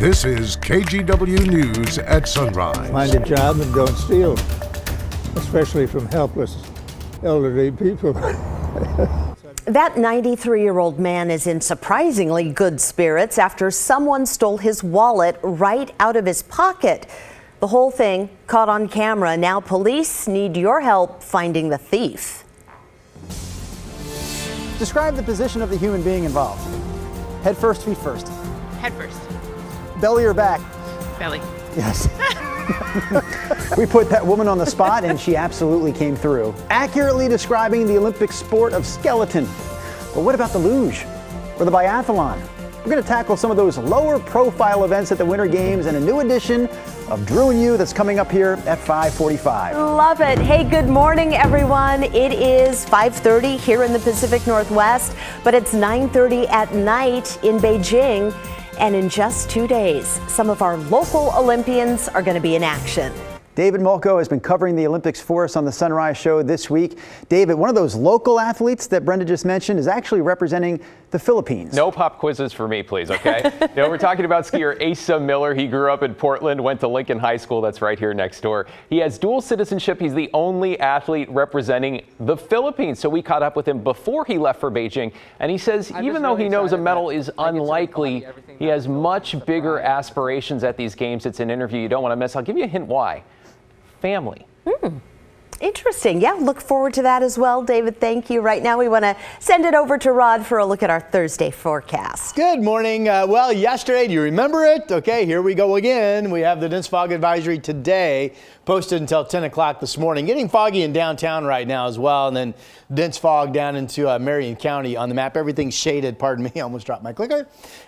This is KGW News at Sunrise. Find a job and don't steal, especially from helpless elderly people. That 93-year-old man is in surprisingly good spirits after someone stole his wallet right out of his pocket. The whole thing caught on camera. Now police need your help finding the thief. Describe the position of the human being involved. Head first, feet first. Head first. Belly or back? Belly. Yes. We put that woman on the spot and she absolutely came through, accurately describing the Olympic sport of skeleton. But what about the luge or the biathlon? We're going to tackle some of those lower profile events at the Winter Games in a new edition of Drew and You that's coming up here at 5:45. Love it. Hey, good morning, everyone. It is 5:30 here in the Pacific Northwest, but it's 9:30 at night in Beijing. And in just 2 days, some of our local Olympians are going to be in action. David Mulco has been covering the Olympics for us on the Sunrise Show this week. David, one of those local athletes that Brenda just mentioned is actually representing the Philippines. No pop quizzes for me, please, okay? We're talking about skier Asa Miller. He grew up in Portland, went to Lincoln High School. That's right here next door. He has dual citizenship. He's the only athlete representing the Philippines. So we caught up with him before he left for Beijing. And he says even though he knows a medal is unlikely, he has much bigger aspirations at these games. It's an interview you don't want to miss. I'll give you a hint why. Family. Interesting. Yeah, look forward to that as well. David, thank you. Right now we want to send it over to Rod for a look at our Thursday forecast. Good morning. Well, yesterday, do you remember it? Okay, here we go again. We have the dense fog advisory today, posted until 10 o'clock this morning. Getting foggy in downtown right now as well, and then dense fog down into Marion County on the map. Everything's shaded. Pardon me, I almost dropped my clicker.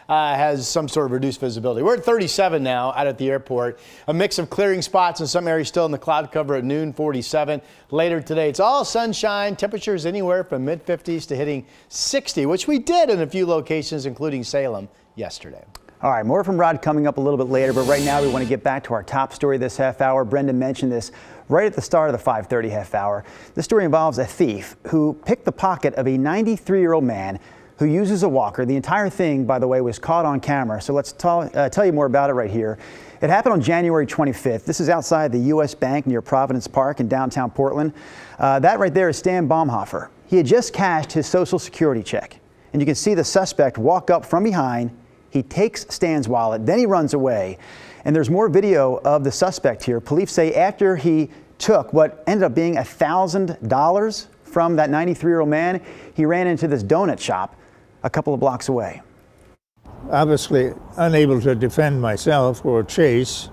Has some sort of reduced visibility. We're at 37 now out at the airport. A mix of clearing spots in some areas still in the cloud cover at noon, 47. Later today, it's all sunshine. Temperatures anywhere from mid-50s to hitting 60, which we did in a few locations, including Salem yesterday. All right, more from Rod coming up a little bit later, but right now we want to get back to our top story this half hour. Brenda mentioned this right at the start of the 5:30 half hour. This story involves a thief who picked the pocket of a 93-year-old man who uses a walker. The entire thing, by the way, was caught on camera. So let's tell you more about it right here. It happened on January 25th. This is outside the U.S. Bank near Providence Park in downtown Portland. That right there is Stan Baumhofer. He had just cashed his Social Security check. And you can see the suspect walk up from behind. He takes Stan's wallet, then he runs away. And there's more video of the suspect here. Police say after he took what ended up being $1,000 from that 93-year-old man, he ran into this donut shop a couple of blocks away. Obviously unable to defend myself or chase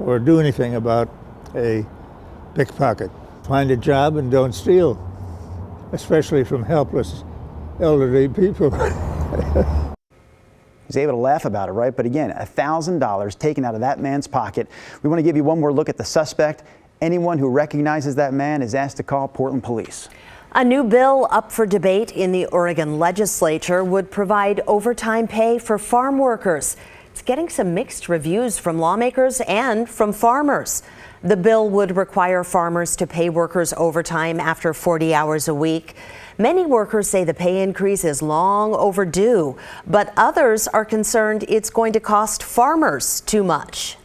or do anything about a pickpocket. Find a job and don't steal, especially from helpless elderly people. He's able to laugh about it, right? But again, $1,000 taken out of that man's pocket. We want to give you one more look at the suspect. Anyone who recognizes that man is asked to call Portland police. A new bill up for debate in the Oregon legislature would provide overtime pay for farm workers. It's getting some mixed reviews from lawmakers and from farmers. The bill would require farmers to pay workers overtime after 40 hours a week. Many workers say the pay increase is long overdue, but others are concerned it's going to cost farmers too much.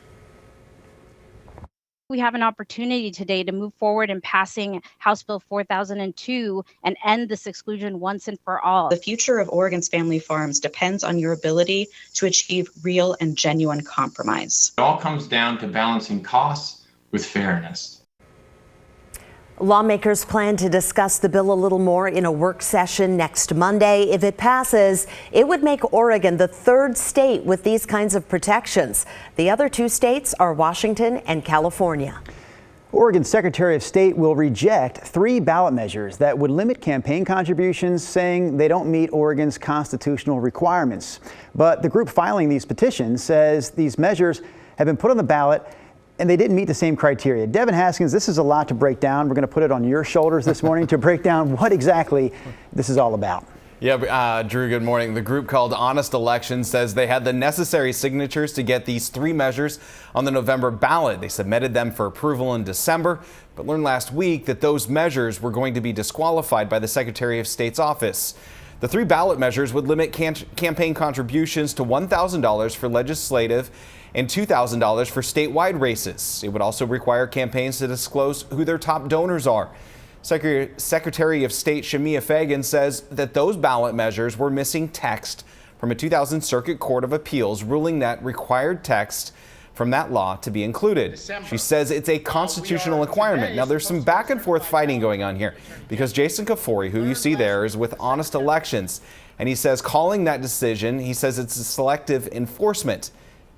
We have an opportunity today to move forward in passing House Bill 4002 and end this exclusion once and for all. The future of Oregon's family farms depends on your ability to achieve real and genuine compromise. It all comes down to balancing costs with fairness. Lawmakers plan to discuss the bill a little more in a work session next Monday. If it passes, it would make Oregon the third state with these kinds of protections. The other two states are Washington and California. Oregon's Secretary of State will reject 3 ballot measures that would limit campaign contributions, saying they don't meet Oregon's constitutional requirements. But the group filing these petitions says these measures have been put on the ballot and they didn't meet the same criteria. Devin Haskins, this is a lot to break down. We're going to put it on your shoulders this morning to break down what exactly this is all about. Yeah, Drew, good morning. The group called Honest Elections says they had the necessary signatures to get these 3 measures on the November ballot. They submitted them for approval in December, but learned last week that those measures were going to be disqualified by the Secretary of State's office. The three ballot measures would limit campaign contributions to $1,000 for legislative and $2,000 for statewide races. It would also require campaigns to disclose who their top donors are. Secretary of State Shemia Fagan says that those ballot measures were missing text from a 2000 Circuit Court of Appeals ruling that required text from that law to be included. She says it's a constitutional requirement. Now, there's some back and forth fighting going on here because Jason Kafoury, who you see there, is with Honest Elections, and he says calling that decision, he says it's a selective enforcement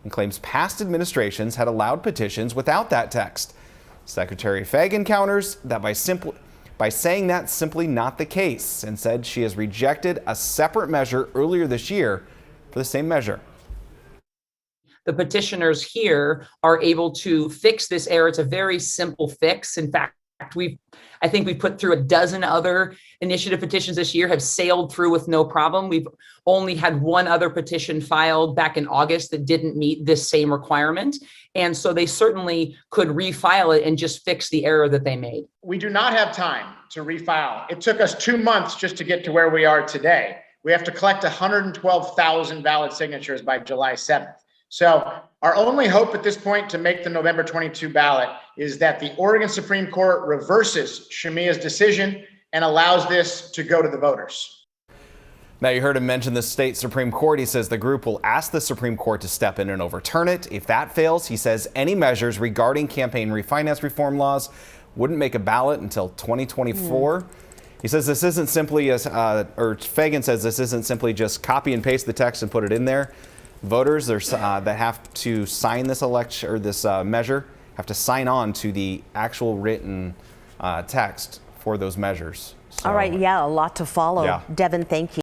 and claims past administrations had allowed petitions without that text. Secretary Fagan counters that by saying that's simply not the case and said she has rejected a separate measure earlier this year for the same measure. The petitioners here are able to fix this error. It's a very simple fix. In fact, I think we've put through a dozen other initiative petitions this year, have sailed through with no problem. We've only had one other petition filed back in August that didn't meet this same requirement. And so they certainly could refile it and just fix the error that they made. We do not have time to refile. It took us 2 months just to get to where we are today. We have to collect 112,000 valid signatures by July 7th. So our only hope at this point to make the November 22 ballot is that the Oregon Supreme Court reverses Shemia's decision and allows this to go to the voters. Now, you heard him mention the state Supreme Court. He says the group will ask the Supreme Court to step in and overturn it. If that fails, he says any measures regarding campaign refinance reform laws wouldn't make a ballot until 2024. He says this isn't simply, Fagan says this isn't simply just copy and paste the text and put it in there. Voters that have to sign this election or this measure have to sign on to the actual written text for those measures. So, all right, yeah, a lot to follow. Yeah. Devin, thank you.